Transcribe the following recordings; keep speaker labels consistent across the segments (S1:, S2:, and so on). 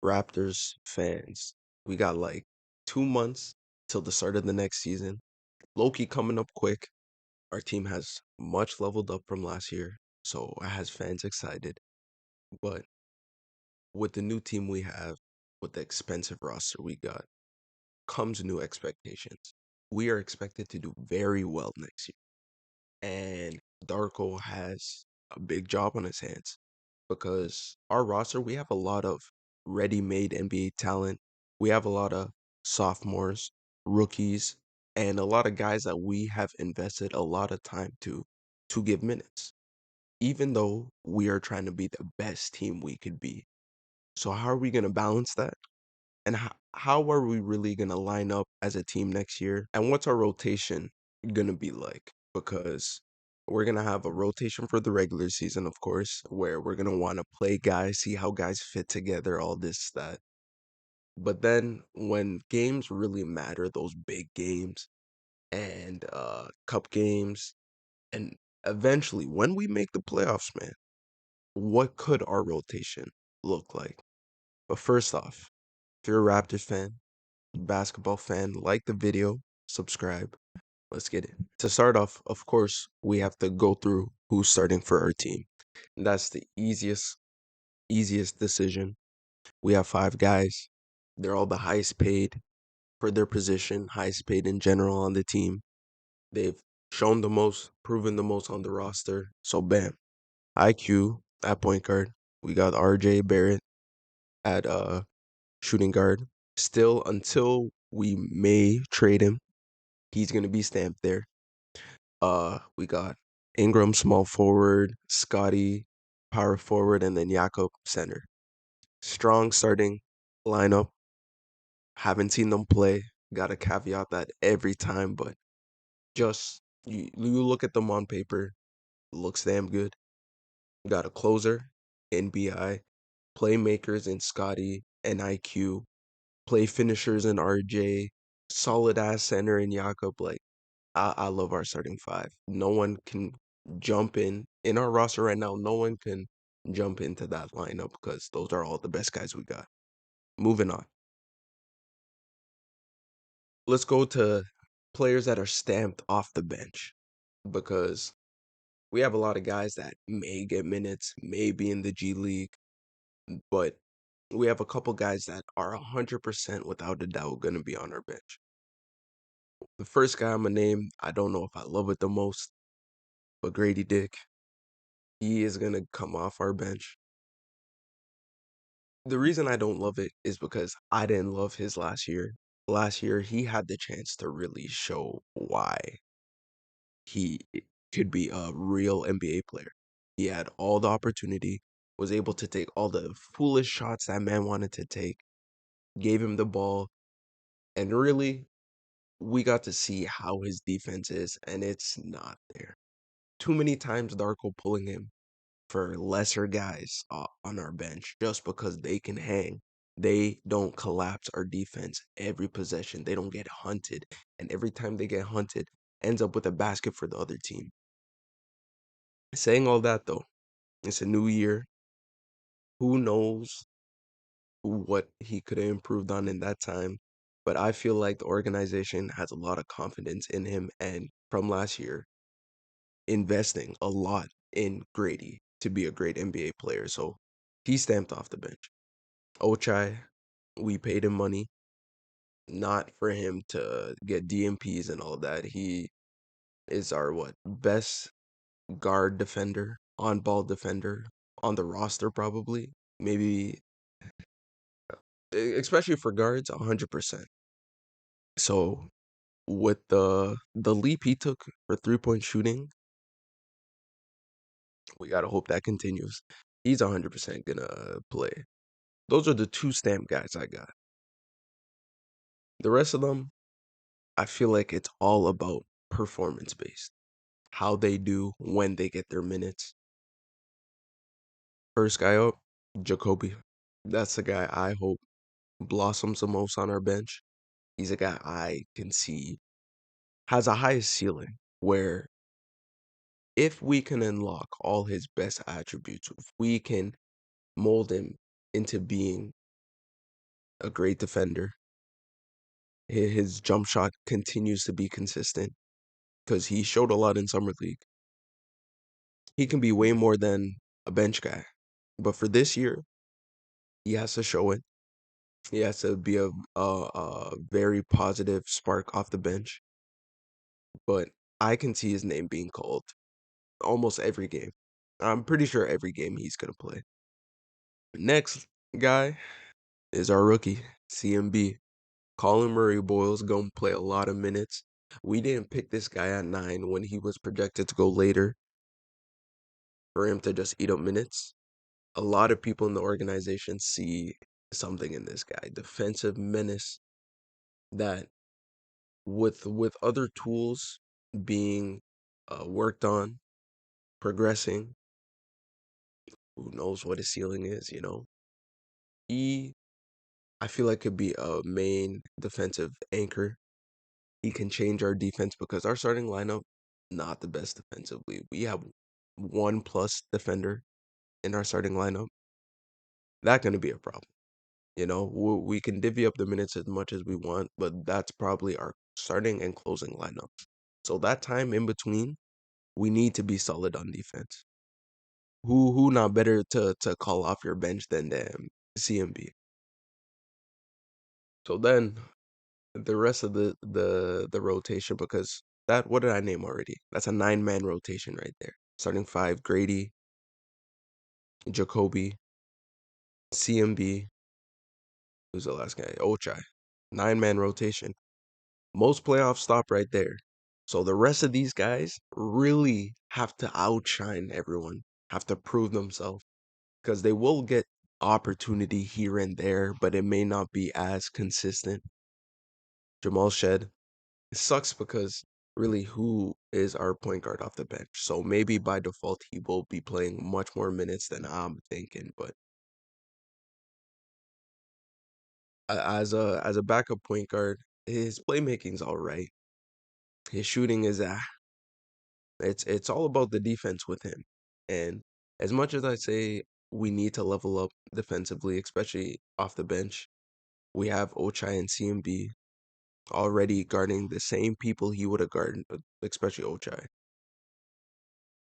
S1: Raptors fans, we got like 2 months till the start of the next season. Loki coming up quick. Our team has much leveled up from last year, so it has fans excited. But with the new team we have, with the expensive roster we got, comes new expectations. We are expected to do very well next year. And Darko has a big job on his hands because our roster, we have a lot of ready-made NBA talent. We have a lot of sophomores, rookies, and a lot of guys that we have invested a lot of time to give minutes, even though we are trying to be the best team we could be. So how are we going to balance that? And how are we really going to line up as a team next year? And what's our rotation going to be like? Because we're going to have a rotation for the regular season, of course, where we're going to want to play guys, see how guys fit together, all this, that. But then when games really matter, those big games and cup games, and eventually when we make the playoffs, man, what could our rotation look like? But first off, if you're a Raptors fan, basketball fan, like the video, subscribe. Let's get it. To start off, of course, we have to go through who's starting for our team. And that's the easiest decision. We have five guys. They're all the highest paid for their position, highest paid in general on the team. They've shown the most, proven the most on the roster. So bam. IQ at point guard. We got RJ Barrett at shooting guard. Still until we may trade him, he's gonna be stamped there. We got Ingram small forward, Scotty power forward, and then Jakob center. Strong starting lineup. Haven't seen them play. Gotta caveat that every time, but just you look at them on paper, looks damn good. Got a closer, NBI, playmakers in Scotty and IQ, play finishers in RJ, solid ass center in Jakob. Like I love our starting five. No one can jump in our roster right now. No one can jump into that lineup because those are all the best guys we got. Moving on. Let's go to players that are stamped off the bench because we have a lot of guys that may get minutes, may be in the G League, but we have a couple guys that are 100% without a doubt going to be on our bench. The first guy I'm going to name, I don't know if I love it the most, but Grady Dick, he is going to come off our bench. The reason I don't love it is because I didn't love his last year. Last year, he had the chance to really show why he could be a real NBA player. He had all the opportunity, was able to take all the foolish shots that man wanted to take, gave him the ball, and really, we got to see how his defense is, and it's not there. Too many times Darko pulling him for lesser guys on our bench just because they can hang. They don't collapse our defense every possession. They don't get hunted. And every time they get hunted, ends up with a basket for the other team. Saying all that though, it's a new year. Who knows what he could have improved on in that time? But I feel like the organization has a lot of confidence in him and from last year, investing a lot in Grady to be a great NBA player. So he stamped off the bench. Ochai, we paid him money, not for him to get DMPs and all that. He is our best guard defender, on ball defender on the roster probably. Maybe especially for guards, 100%. So with the leap he took for 3-point shooting, we gotta hope that continues. He's 100% gonna play. Those are the two stamp guys I got. The rest of them, I feel like it's all about performance based. How they do when they get their minutes. First guy up, Jacoby. That's the guy I hope blossoms the most on our bench. He's a guy I can see has a high ceiling where if we can unlock all his best attributes, if we can mold him into being a great defender. His jump shot continues to be consistent because he showed a lot in summer league. He can be way more than a bench guy, but for this year, he has to show it. He has to be a very positive spark off the bench. But I can see his name being called almost every game. I'm pretty sure every game he's gonna play. Next guy is our rookie, CMB. Colin Murray Boyle's gonna play a lot of minutes. We didn't pick this guy at 9 when he was projected to go later for him to just eat up minutes. A lot of people in the organization see something in this guy, defensive menace that with other tools being worked on, progressing, who knows what his ceiling is, you know? He I feel like could be a main defensive anchor. He can change our defense because our starting lineup not the best defensively. We have one plus defender in our starting lineup. That gonna be a problem. You know, we can divvy up the minutes as much as we want, but that's probably our starting and closing lineup. So that time in between, we need to be solid on defense. Who not better to call off your bench than them CMB? So then the rest of the rotation because that what did I name already? That's a 9-man rotation right there. Starting five, Grady, Jacoby, CMB, who's the last guy? Ochai. 9-man rotation. Most playoffs stop right there. So the rest of these guys really have to outshine everyone, have to prove themselves because they will get opportunity here and there, but it may not be as consistent. Jamal Shed, it sucks because really who is our point guard off the bench? So maybe by default he will be playing much more minutes than I'm thinking, but as a backup point guard, his playmaking's all right. His shooting is it's all about the defense with him. And as much as I say we need to level up defensively, especially off the bench, we have Ochai and CMB already guarding the same people he would have guarded, especially Ochai.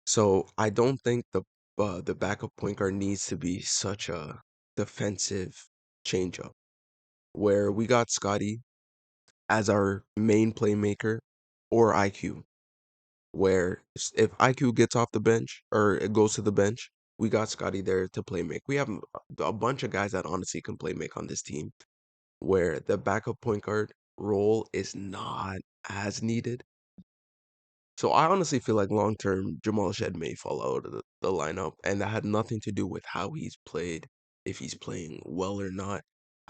S1: So I don't think the backup point guard needs to be such a defensive changeup where we got Scotty as our main playmaker or IQ. Where if IQ gets off the bench or it goes to the bench, we got Scotty there to play make. We have a bunch of guys that honestly can play make on this team. Where the backup point guard role is not as needed. So I honestly feel like long term, Jamal Shed may fall out of the lineup, and that had nothing to do with how he's played, if he's playing well or not.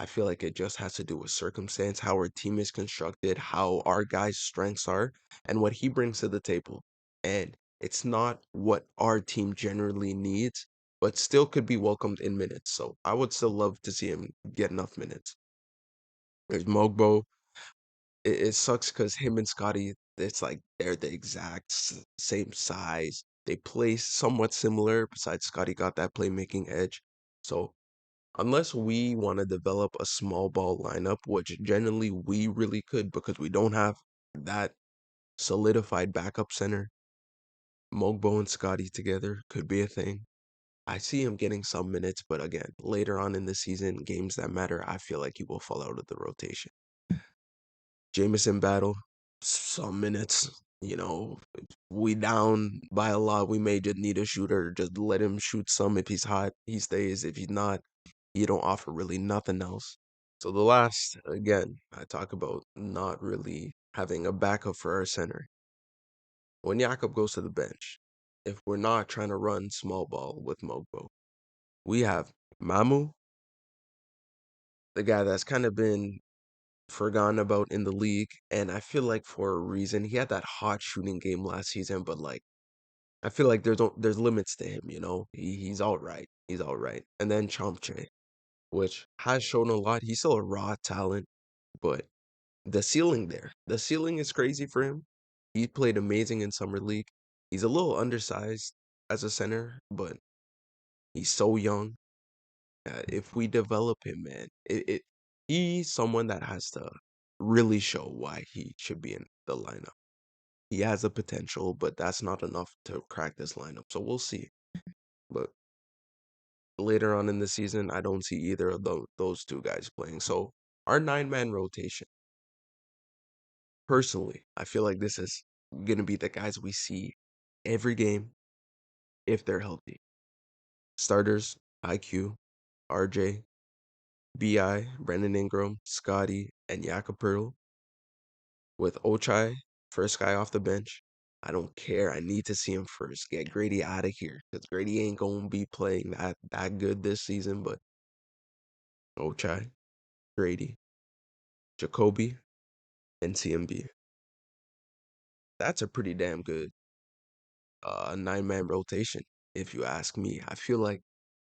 S1: I feel like it just has to do with circumstance, how our team is constructed, how our guys' strengths are, and what he brings to the table. And it's not what our team generally needs, but still could be welcomed in minutes. So I would still love to see him get enough minutes. There's Mogbo. It sucks because him and Scotty, it's like they're the exact same size. They play somewhat similar, besides Scotty got that playmaking edge. So unless we want to develop a small ball lineup, which generally we really could because we don't have that solidified backup center, Mogbo and Scotty together could be a thing. I see him getting some minutes, but again, later on in the season, games that matter, I feel like he will fall out of the rotation. Jameson battle, some minutes. You know, we down by a lot. We may just need a shooter. Just let him shoot some. If he's hot, he stays. If he's not, he don't offer really nothing else. So the last, again, I talk about not really having a backup for our center. When Jakob goes to the bench, if we're not trying to run small ball with Mogbo, we have Mamu, the guy that's kind of been forgotten about in the league, and I feel like for a reason. He had that hot shooting game last season, but like I feel like there's limits to him, you know. He's all right. He's all right. And then Chomche, which has shown a lot. He's still a raw talent, but the ceiling there. The ceiling is crazy for him. He played amazing in summer league. He's a little undersized as a center, but he's so young. If we develop him, man, it He's someone that has to really show why he should be in the lineup. He has the potential, but that's not enough to crack this lineup. So we'll see. But later on in the season, I don't see either of those two guys playing. So our nine-man rotation, personally, I feel like this is gonna be the guys we see every game if they're healthy. Starters, IQ, RJ, BI, Brendan Ingram, Scotty, and Yakapurl. With Ochai, first guy off the bench. I don't care. I need to see him first. Get Grady out of here. Because Grady ain't gonna be playing that good this season, but Ochai, Grady, Jacoby, and TMB. That's a pretty damn good nine-man rotation, if you ask me. I feel like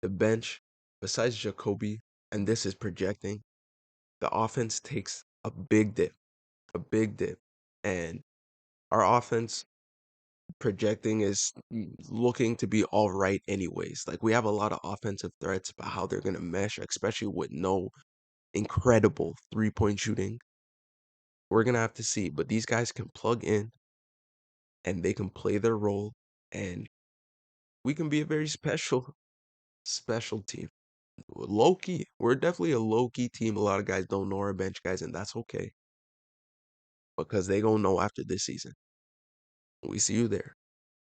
S1: the bench, besides Jacoby, and this is projecting, the offense takes a big dip. And our offense projecting is looking to be all right anyways. Like we have a lot of offensive threats, but how they're gonna mesh, especially with no incredible three-point shooting, we're gonna have to see. But these guys can plug in and they can play their role, and we can be a very special team. Low key, we're definitely a low key team. A lot of guys don't know our bench guys, and that's okay because they gonna know after this season. We see you there.